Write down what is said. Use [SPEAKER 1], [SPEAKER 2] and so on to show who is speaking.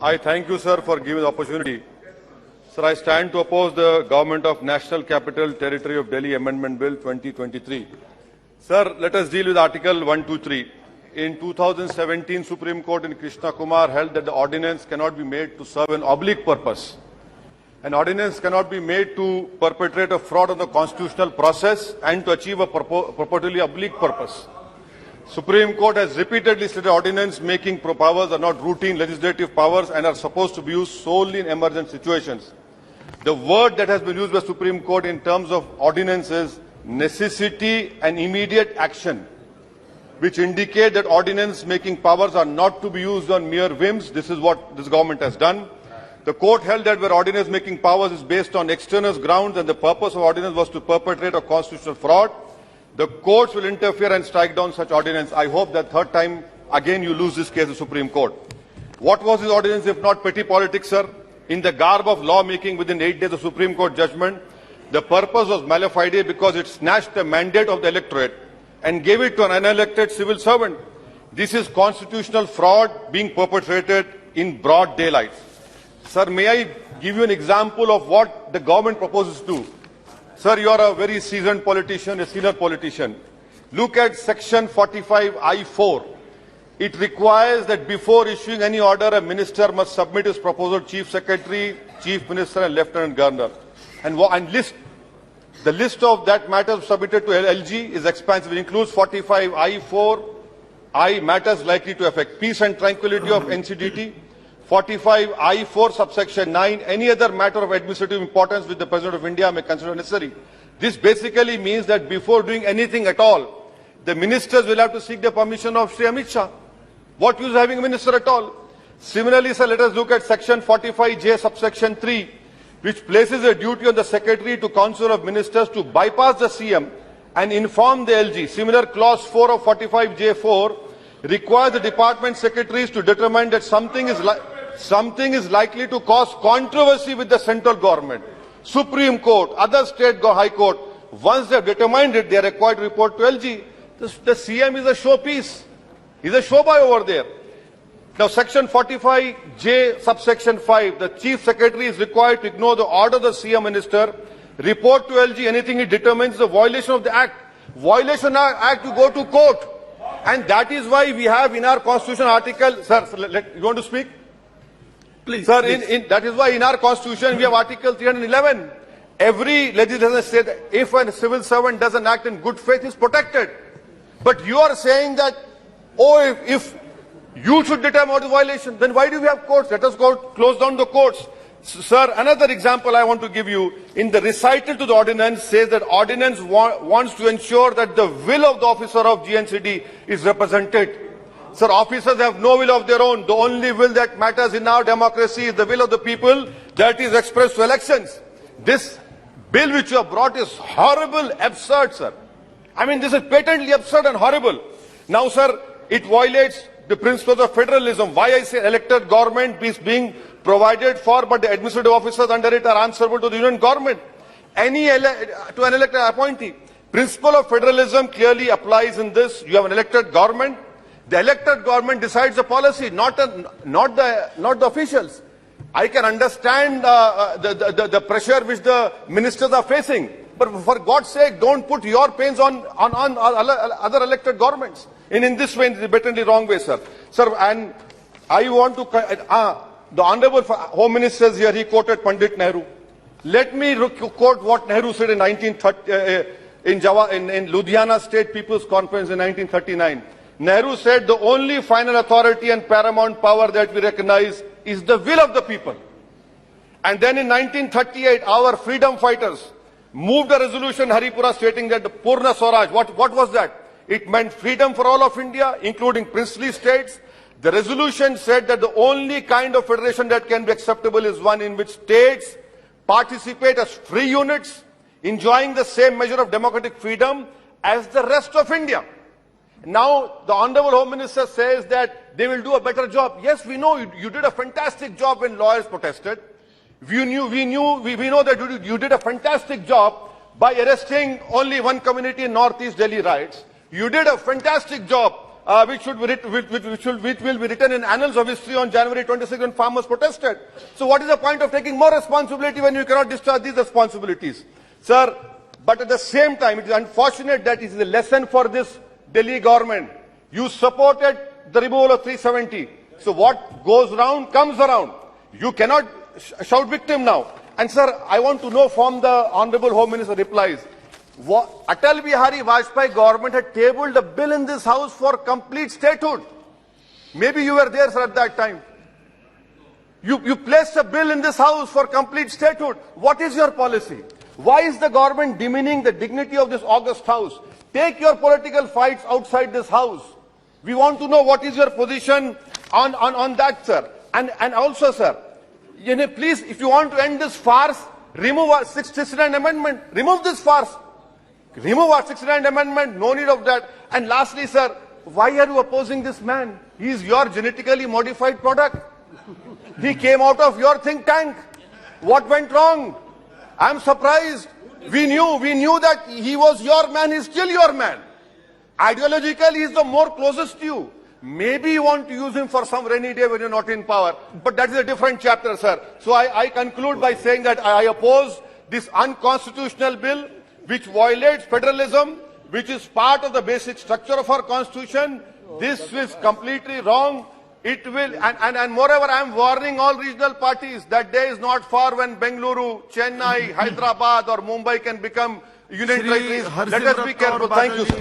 [SPEAKER 1] I thank you, sir, for giving the opportunity. Sir, I stand to oppose the Government of National Capital Territory of Delhi Amendment Bill 2023. Sir, let us deal with Article 123. In 2017, Supreme Court in Krishna Kumar held that the ordinance cannot be made to serve an oblique purpose. An ordinance cannot be made to perpetrate a fraud on the constitutional process and to achieve a purportedly oblique purpose. Supreme Court has repeatedly stated ordinance making powers are not routine legislative powers and are supposed to be used solely in emergent situations. The word that has been used by Supreme Court in terms of ordinance is necessity and immediate action, which indicate that ordinance making powers are not to be used on mere whims. This is what this government has done. The court held that where ordinance making powers is based on extraneous grounds and the purpose of ordinance was to perpetrate a constitutional fraud, the courts will interfere and strike down such ordinance. I hope that third time again you lose this case, the Supreme Court. What was this ordinance if not petty politics, sir? In the garb of lawmaking within 8 days of Supreme Court judgment, the purpose was mala fide because it snatched the mandate of the electorate and gave it to an unelected civil servant. This is constitutional fraud being perpetrated in broad daylight. Sir, may I give you an example of what the government proposes to do? Sir, you are a very seasoned politician, a senior politician. Look at section 45I4. It requires that before issuing any order, a minister must submit his proposal to Chief Secretary, Chief Minister and Lieutenant Governor. And the list of that matters submitted to LG is expansive. It includes 45I4I matters likely to affect peace and tranquility of NCDT, 45I4 subsection 9, any other matter of administrative importance which the President of India may consider necessary. This basically means that before doing anything at all, the ministers will have to seek the permission of Shri Amit Shah. What use having a minister at all? Similarly, sir, let us look at section 45J subsection 3, which places a duty on the Secretary to Council of Ministers to bypass the CM and inform the LG. Similar clause 4 of 45J4 requires the department secretaries to determine that something is likely to cause controversy with the central government, Supreme Court, other state high court. Once they have determined it, they are required to report to LG. The CM is a showpiece. He's a showboy over there. Now, section 45J subsection 5, the chief secretary is required to ignore the order of the CM minister, report to LG anything he determines the violation of the act. Violation of the act to go to court. And that is why we have in our constitution article, sir, you want to speak?
[SPEAKER 2] Please.
[SPEAKER 1] Sir,
[SPEAKER 2] please.
[SPEAKER 1] that is why in our constitution we have article 311. Every legislator says that if a civil servant does an act in good faith, he is protected. But you are saying that, oh, if you should determine what is violation, then why do we have courts? Let us go close down the courts. Sir, another example I want to give you, in the recital to the ordinance says that ordinance wants to ensure that the will of the officer of GNCD is represented. Sir, officers have no will of their own. The only will that matters in our democracy is the will of the people that is expressed through elections. This bill which you have brought is horrible, absurd, sir. I mean, this is patently absurd and horrible. Now, sir, it violates the principles of federalism. Why I say elected government is being provided for, but the administrative officers under it are answerable to the union government. To an elected appointee. Principle of federalism clearly applies in this. You have an elected government. The elected government decides the policy, not the officials. I can understand the pressure which the ministers are facing, but for God's sake, don't put your pains on other elected governments. In this way, in the blatantly wrong way, sir. Sir, and I want to the Honorable Home Minister is here. He quoted Pandit Nehru. Let me quote what Nehru said in 1930 in Ludhiana State People's Conference in 1939. Nehru said the only final authority and paramount power that we recognize is the will of the people. And then in 1938, our freedom fighters moved a resolution, Haripura, stating that the Purna Swaraj, what was that? It meant freedom for all of India, including princely states. The resolution said that the only kind of federation that can be acceptable is one in which states participate as free units, enjoying the same measure of democratic freedom as the rest of India. Now, the Honorable Home Minister says that they will do a better job. Yes, we know you did a fantastic job when lawyers protested. We know that you did a fantastic job by arresting only one community in Northeast Delhi riots. You did a fantastic job which will be written in annals of history on January 26 when farmers protested. So what is the point of taking more responsibility when you cannot discharge these responsibilities? Sir, but at the same time, it is unfortunate that it is a lesson for this Delhi government. You supported the removal of 370. So what goes round comes around. You cannot shout victim now. And sir, I want to know from the Honorable Home Minister replies, Atal Bihari Vajpayee government had tabled a bill in this house for complete statehood. Maybe you were there, sir, at that time. You placed a bill in this house for complete statehood. What is your policy? Why is the government demeaning the dignity of this august house? Take your political fights outside this house. We want to know what is your position on that, sir. And also, sir, please, if you want to end this farce, remove our 69th amendment. Remove this farce. Remove our 69th amendment. No need of that. And lastly, sir, why are you opposing this man? He is your genetically modified product. He came out of your think tank. What went wrong? I'm surprised. We knew that he was your man. He's still your man. Ideologically, he's the more closest to you. Maybe you want to use him for some rainy day when you're not in power. But that is a different chapter, sir. So I conclude by saying that I oppose this unconstitutional bill which violates federalism, which is part of the basic structure of our constitution. This is completely wrong. It will, and moreover, I am warning all regional parties that day is not far when Bengaluru, Chennai, Hyderabad or Mumbai can become union territories. Let us be careful. Thank you, sir.